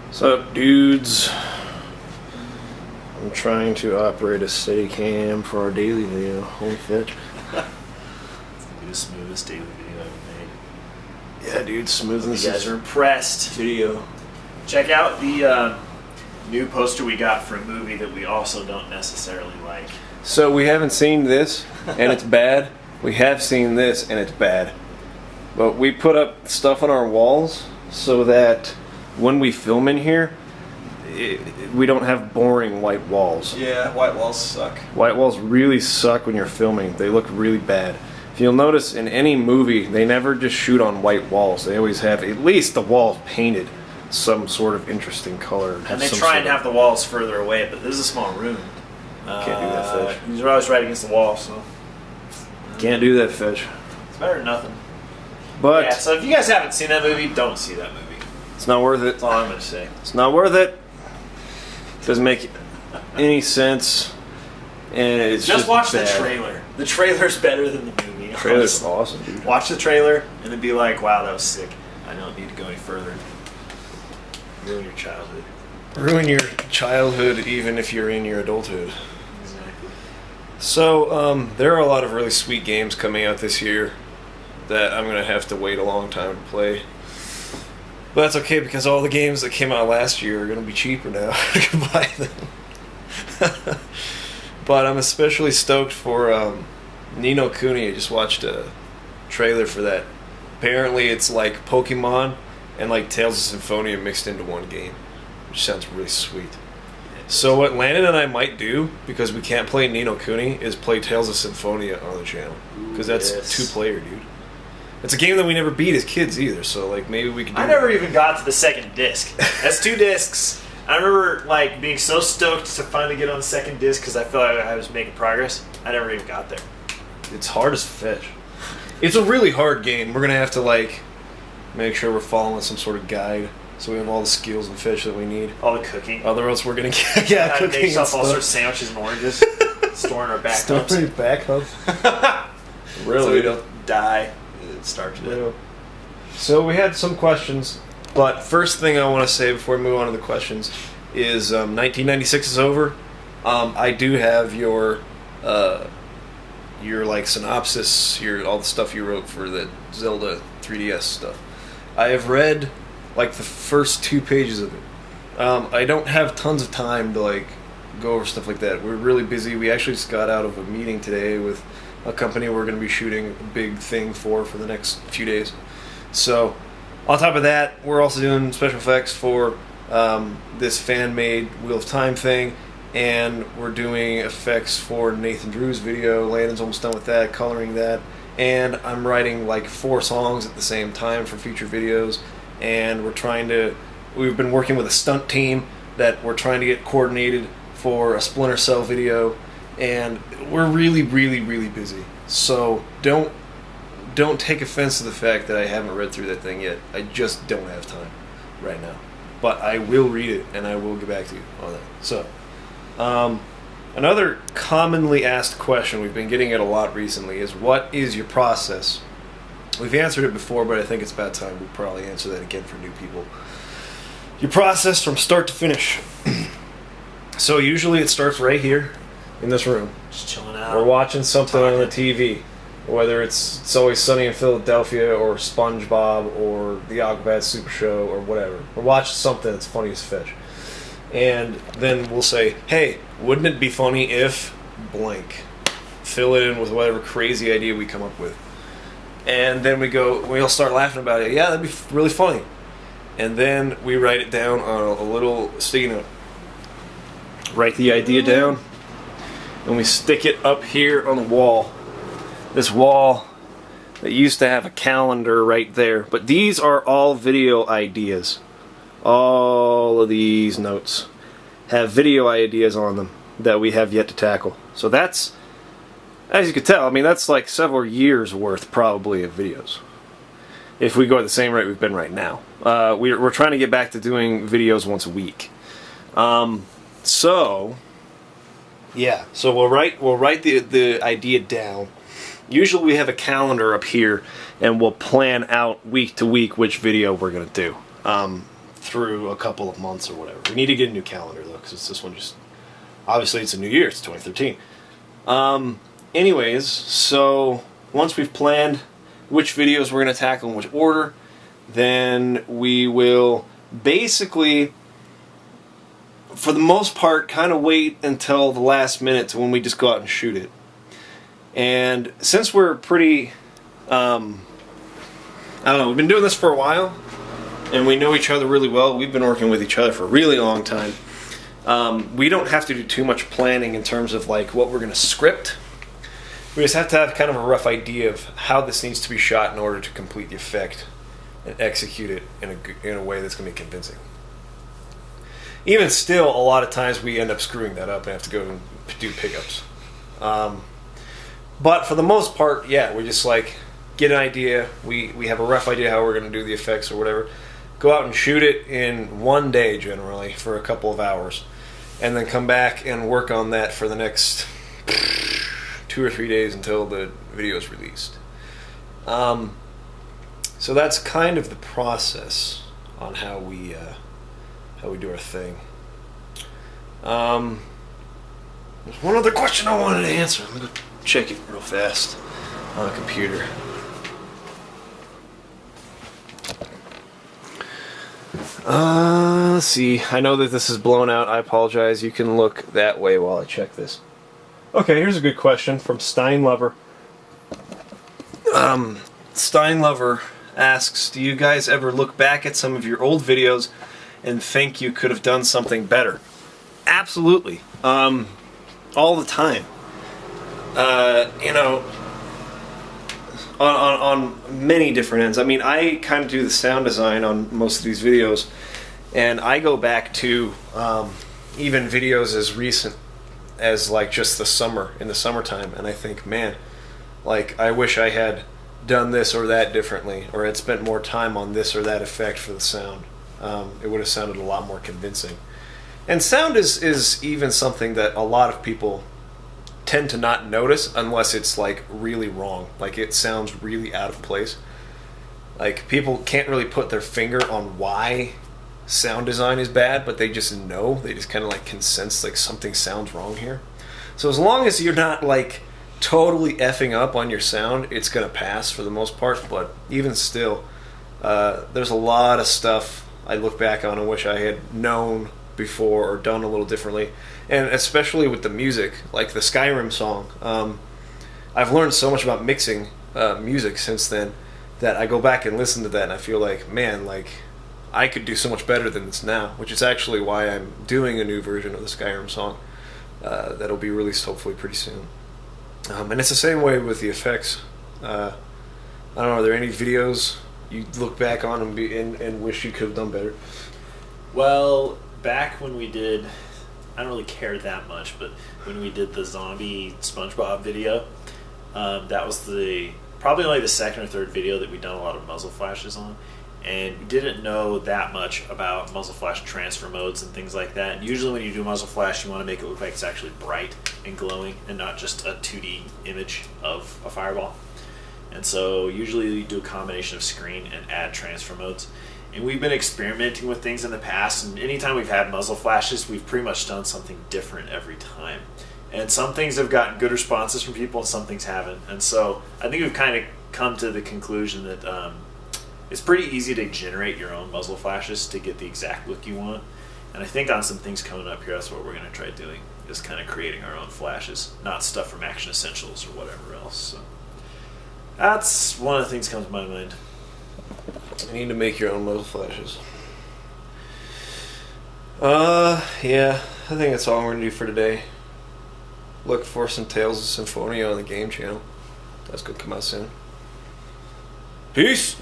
What's up, dudes? I'm trying to operate a Steadicam for our daily video. Holy fetch. It's gonna be the smoothest daily video I've made. Yeah, dude, smooth and You guys are impressed. video. Check out the new poster we got for a movie that we also don't necessarily like. So we haven't seen this, and it's bad. We have seen this, and it's bad. But we put up stuff on our walls so that when we film in here, we don't have boring white walls. Yeah, white walls suck. White walls really suck when you're filming. They look really bad. If you'll notice, in any movie, they never just shoot on white walls. They always have at least the walls painted some sort of interesting color. And they try and have the walls further away, but this is a small room. Can't do that, Fish. These are always right against the wall, so Can't do that, Fish. it's better than nothing. But Yeah, so if you guys haven't seen that movie, don't see that movie. it's not worth it. That's all I'm going to say. It's not worth it. Doesn't make any sense. And it's Just watch bad. the trailer. The trailer's better than the movie. The trailer's honestly. awesome, dude. Watch the trailer and then be like, wow, that was sick. I don't need to go any further. Ruin your childhood. Ruin your childhood even if you're in your adulthood. Exactly. So, there are a lot of really sweet games coming out this year that I'm going to have to wait a long time to play. But that's okay because all the games that came out last year are going to be cheaper now. I can buy them. But I'm especially stoked for Ni no Kuni. I just watched a trailer for that. Apparently it's like Pokemon and like Tales of Symphonia mixed into one game, which sounds really sweet. So what Landon and I might do, because we can't play Ni no Kuni, is play Tales of Symphonia on the channel. Because that's Yes. 2-player, dude. It's a game that we never beat as kids either, so like maybe we could do I never even got to the second disc. That's 2 discs. I remember like being so stoked to finally get on the second disc because I felt like I was making progress. I never even got there. It's hard as fish. It's a really hard game. We're gonna have to like make sure we're following some sort of guide so we have all the skills and fish that we need. All the cooking. Otherwise we're gonna get How to cooking make and stuff, all stuff. sorts of sandwiches and oranges. Storing our back hubs. Story back hubs. Really? So we don't die. It starts with. Yeah. So we had some questions, but first thing I want to say before we move on to the questions is 1996 is over. I do have your like synopsis, all the stuff you wrote for the Zelda 3DS stuff. I have read like the first 2 pages of it. I don't have tons of time to like go over stuff like that. We're really busy. We actually just got out of a meeting today with a company we're going to be shooting a big thing for the next few days. So, on top of that, we're also doing special effects for this fan-made Wheel of Time thing, and we're doing effects for Nathan Drew's video. Landon's almost done with that, coloring that, and I'm writing like 4 songs at the same time for future videos, and we've been working with a stunt team that we're trying to get coordinated for a Splinter Cell video, and we're really, really, really busy. So don't take offense to the fact that I haven't read through that thing yet. I just don't have time right now. But I will read it, and I will get back to you on that. So, another commonly asked question, we've been getting it a lot recently, is what is your process? We've answered it before, but I think it's about time we probably answer that again for new people. Your process from start to finish. So usually it starts right here in this room. Just chilling out. We're watching something on the TV, whether it's Always Sunny in Philadelphia or SpongeBob or the Aquabats Super Show or whatever. We're watching something that's funny as fish. And then we'll say, hey, wouldn't it be funny if blank? Fill it in with whatever crazy idea we come up with. And then we'll start laughing about it. Yeah, that'd be really funny. And then we write it down on a little sticky note. Write the idea down, and we stick it up here on the wall. This wall that used to have a calendar right there. But these are all video ideas. All of these notes have video ideas on them that we have yet to tackle. So that's, as you can tell, I mean, that's like several years worth probably of videos. If we go at the same rate we've been right now. We're trying to get back to doing videos once a week. So we'll write the idea down. Usually we have a calendar up here, and we'll plan out week to week which video we're going to do. through a couple of months or whatever. We need to get a new calendar though, because this one just obviously it's a new year. It's 2013. Anyways, so once we've planned which videos we're going to tackle in which order, then we will basically, for the most part, kind of wait until the last minute to when we just go out and shoot it. And since we're pretty, I don't know, we've been doing this for a while, and we know each other really well. We've been working with each other for a really long time. We don't have to do too much planning in terms of like what we're going to script. We just have to have kind of a rough idea of how this needs to be shot in order to complete the effect and execute it in a way that's going to be convincing. Even still, a lot of times we end up screwing that up and have to go and do pickups. But for the most part, yeah, we just like get an idea. We have a rough idea how we're going to do the effects or whatever. Go out and shoot it in one day generally for a couple of hours, and then come back and work on that for the next 2 or 3 days until the video is released. So that's kind of the process on how we do our thing. There's one other question I wanted to answer. I'm gonna check it real fast on a computer. Let's see. I know that this is blown out. I apologize. You can look that way while I check this. Okay, here's a good question from Steinlover. Steinlover asks, do you guys ever look back at some of your old videos and think you could have done something better? Absolutely. All the time. You know, on many different ends. I mean, I kind of do the sound design on most of these videos, and I go back to even videos as recent as like just the summertime, and I think, man, like I wish I had done this or that differently, or had spent more time on this or that effect for the sound. It would have sounded a lot more convincing. And sound is even something that a lot of people tend to not notice unless it's like really wrong, like it sounds really out of place. Like people can't really put their finger on why sound design is bad, but they just know, they just kind of like can sense like something sounds wrong here. So as long as you're not like totally effing up on your sound, it's gonna pass for the most part. But even still, there's a lot of stuff I look back on and wish I had known before or done a little differently. And especially with the music, like the Skyrim song, I've learned so much about mixing music since then that I go back and listen to that and I feel like, man, like I could do so much better than this now, which is actually why I'm doing a new version of the Skyrim song that'll be released hopefully pretty soon. And it's the same way with the effects. I don't know, are there any videos you look back on and wish you could have done better? Well, back when we did, I don't really care that much, but when we did the zombie SpongeBob video, that was probably like the second or third video that we'd done a lot of muzzle flashes on, and we didn't know that much about muzzle flash transfer modes and things like that. And usually when you do muzzle flash, you want to make it look like it's actually bright and glowing and not just a 2D image of a fireball. And so usually you do a combination of screen and add transfer modes. And we've been experimenting with things in the past, and anytime we've had muzzle flashes, we've pretty much done something different every time. And some things have gotten good responses from people, and some things haven't. And so I think we've kind of come to the conclusion that it's pretty easy to generate your own muzzle flashes to get the exact look you want. And I think on some things coming up here, that's what we're going to try doing, is kind of creating our own flashes, not stuff from Action Essentials or whatever else. So that's one of the things that comes to my mind. You need to make your own muzzle flashes. Yeah, I think that's all we're going to do for today. Look for some Tales of Symphonia on the Game channel. That's going to come out soon. Peace!